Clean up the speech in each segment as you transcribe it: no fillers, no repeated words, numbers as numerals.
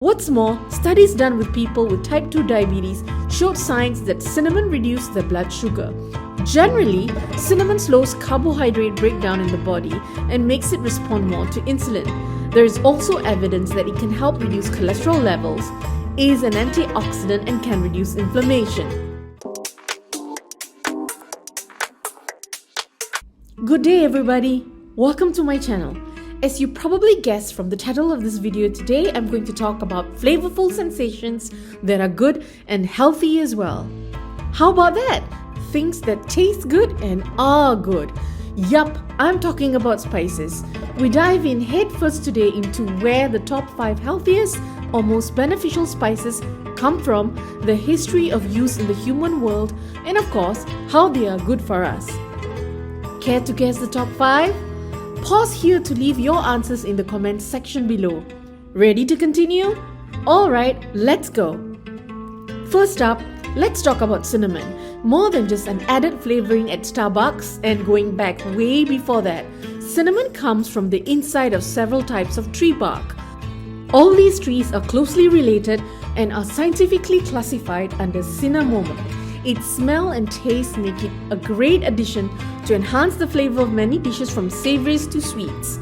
What's more, studies done with people with type 2 diabetes showed signs that cinnamon reduced their blood sugar. Generally, cinnamon slows carbohydrate breakdown in the body and makes it respond more to insulin. There is also evidence that it can help reduce cholesterol levels, is an antioxidant, and can reduce inflammation. Good day, everybody. Welcome to my channel. As you probably guessed from the title of this video, today I'm going to talk about flavorful sensations that are good and healthy as well. How about that? Things that taste good and are good. Yup, I'm talking about spices. We dive in head first today into where the top 5 healthiest or most beneficial spices come from, the history of use in the human world, and of course, how they are good for us. Care to guess the top 5? Pause here to leave your answers in the comments section below. Ready to continue? Alright, let's go. First up, let's talk about cinnamon. More than just an added flavoring at Starbucks and going back way before that, cinnamon comes from the inside of several types of tree bark. All these trees are closely related and are scientifically classified under cinnamomum. Its smell and taste make it a great addition to enhance the flavor of many dishes from savories to sweets.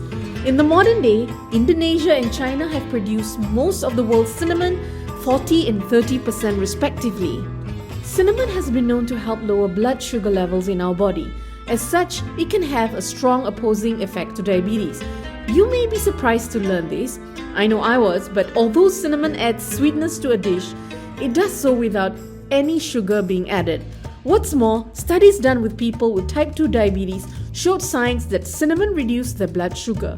In the modern day, Indonesia and China have produced most of the world's cinnamon, 40 and 30% respectively. Cinnamon has been known to help lower blood sugar levels in our body. As such, it can have a strong opposing effect to diabetes. You may be surprised to learn this. I know I was, but although cinnamon adds sweetness to a dish, it does so without any sugar being added. What's more, studies done with people with type 2 diabetes showed signs that cinnamon reduced their blood sugar.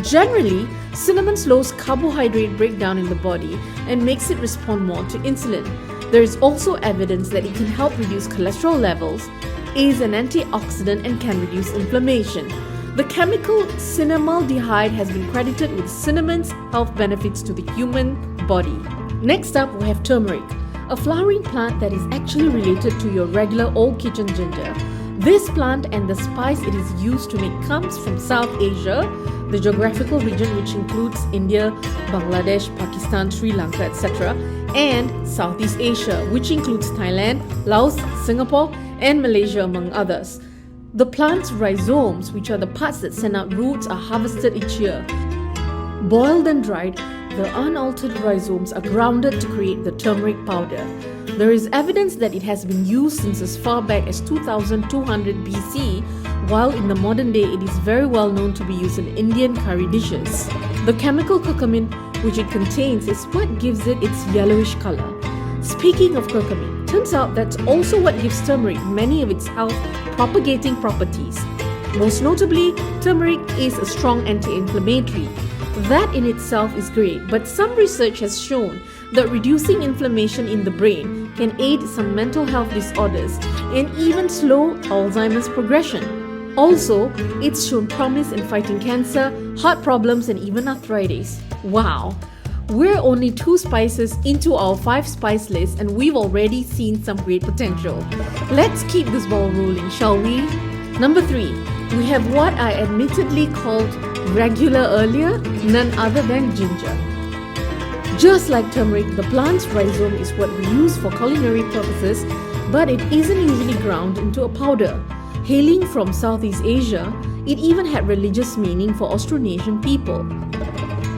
Generally, cinnamon slows carbohydrate breakdown in the body and makes it respond more to insulin. There is also evidence that it can help reduce cholesterol levels, is an antioxidant, and can reduce inflammation. The chemical cinnamaldehyde has been credited with cinnamon's health benefits to the human body. Next up, we have turmeric, a flowering plant that is actually related to your regular old kitchen ginger. This plant and the spice it is used to make comes from South Asia, the geographical region which includes India, Bangladesh, Pakistan, Sri Lanka, etc., and Southeast Asia, which includes Thailand, Laos, Singapore, and Malaysia, among others. The plant's rhizomes, which are the parts that send out roots, are harvested each year. Boiled and dried, the unaltered rhizomes are grounded to create the turmeric powder. There is evidence that it has been used since as far back as 2200 BC, while in the modern day it is very well known to be used in Indian curry dishes. The chemical curcumin which it contains is what gives it its yellowish color. Speaking of curcumin, turns out that's also what gives turmeric many of its health propagating properties. Most notably, turmeric is a strong anti-inflammatory. That in itself is great, but some research has shown that reducing inflammation in the brain can aid some mental health disorders and even slow Alzheimer's progression. Also, it's shown promise in fighting cancer, heart problems, and even arthritis. Wow! We're only 2 spices into our 5 spice list and we've already seen some great potential. Let's keep this ball rolling, shall we? Number 3. We have what I admittedly called regular earlier, none other than ginger. Just like turmeric, the plant's rhizome is what we use for culinary purposes, but it isn't usually ground into a powder. Hailing from Southeast Asia, it even had religious meaning for Austronesian people.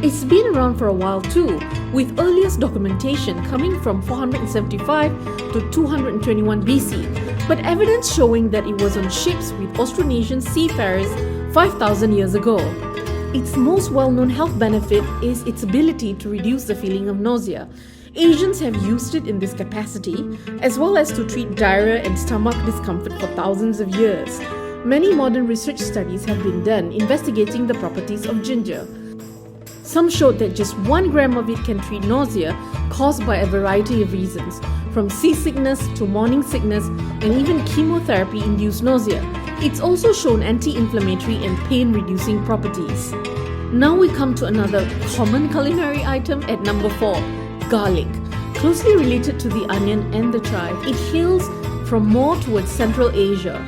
It's been around for a while too, with earliest documentation coming from 475 to 221 BC, but evidence showing that it was on ships with Austronesian seafarers 5,000 years ago. Its most well-known health benefit is its ability to reduce the feeling of nausea. Asians have used it in this capacity, as well as to treat diarrhea and stomach discomfort for thousands of years. Many modern research studies have been done investigating the properties of ginger. Some showed that just 1 gram of it can treat nausea caused by a variety of reasons, from seasickness to morning sickness and even chemotherapy-induced nausea. It's also shown anti-inflammatory and pain-reducing properties. Now we come to another common culinary item at number 4, garlic. Closely related to the onion and the chive, it hails from more towards Central Asia.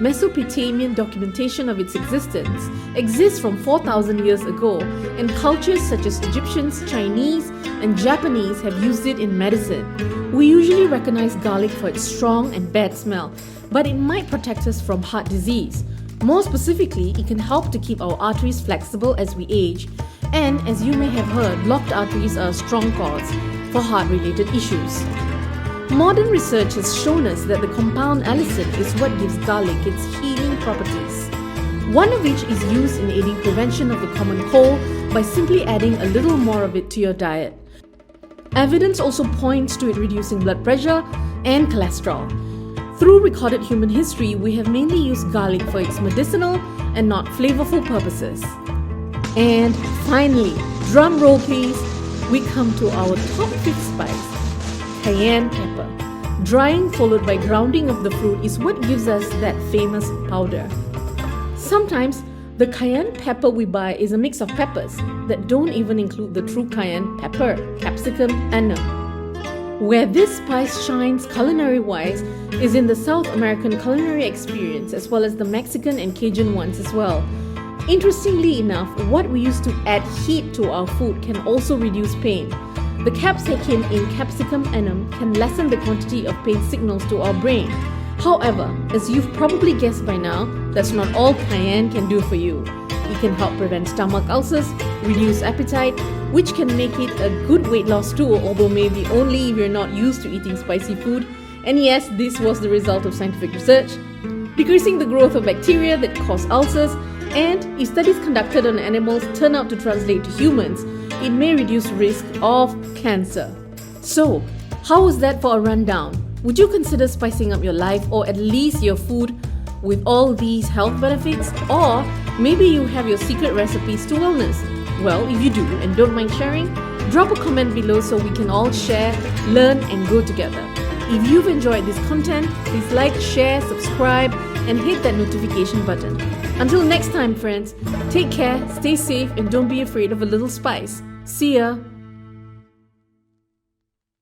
Mesopotamian documentation of its existence exists from 4,000 years ago, and cultures such as Egyptians, Chinese, and Japanese have used it in medicine. We usually recognize garlic for its strong and bad smell, but it might protect us from heart disease. More specifically, it can help to keep our arteries flexible as we age, and as you may have heard, blocked arteries are a strong cause for heart-related issues. Modern research has shown us that the compound allicin is what gives garlic its healing properties, one of which is used in aiding prevention of the common cold by simply adding a little more of it to your diet. Evidence also points to it reducing blood pressure and cholesterol. Through recorded human history, we have mainly used garlic for its medicinal and not flavorful purposes. And finally, drum roll please, we come to our top 5th spice. Cayenne pepper. Drying followed by grounding of the fruit is what gives us that famous powder. Sometimes, the cayenne pepper we buy is a mix of peppers that don't even include the true cayenne pepper, capsicum, and where this spice shines culinary-wise is in the South American culinary experience as well as the Mexican and Cajun ones as well. Interestingly enough, what we use to add heat to our food can also reduce pain. The capsaicin in Capsicum annum can lessen the quantity of pain signals to our brain. However, as you've probably guessed by now, that's not all cayenne can do for you. It can help prevent stomach ulcers, reduce appetite, which can make it a good weight loss tool, although maybe only if you're not used to eating spicy food. And yes, this was the result of scientific research. Decreasing the growth of bacteria that cause ulcers, and if studies conducted on animals turn out to translate to humans, it may reduce risk of cancer. So, how was that for a rundown? Would you consider spicing up your life or at least your food with all these health benefits? Or maybe you have your secret recipes to wellness? Well, if you do and don't mind sharing, drop a comment below so we can all share, learn and grow together. If you've enjoyed this content, please like, share, subscribe and hit that notification button. Until next time friends, take care, stay safe and don't be afraid of a little spice. See ya!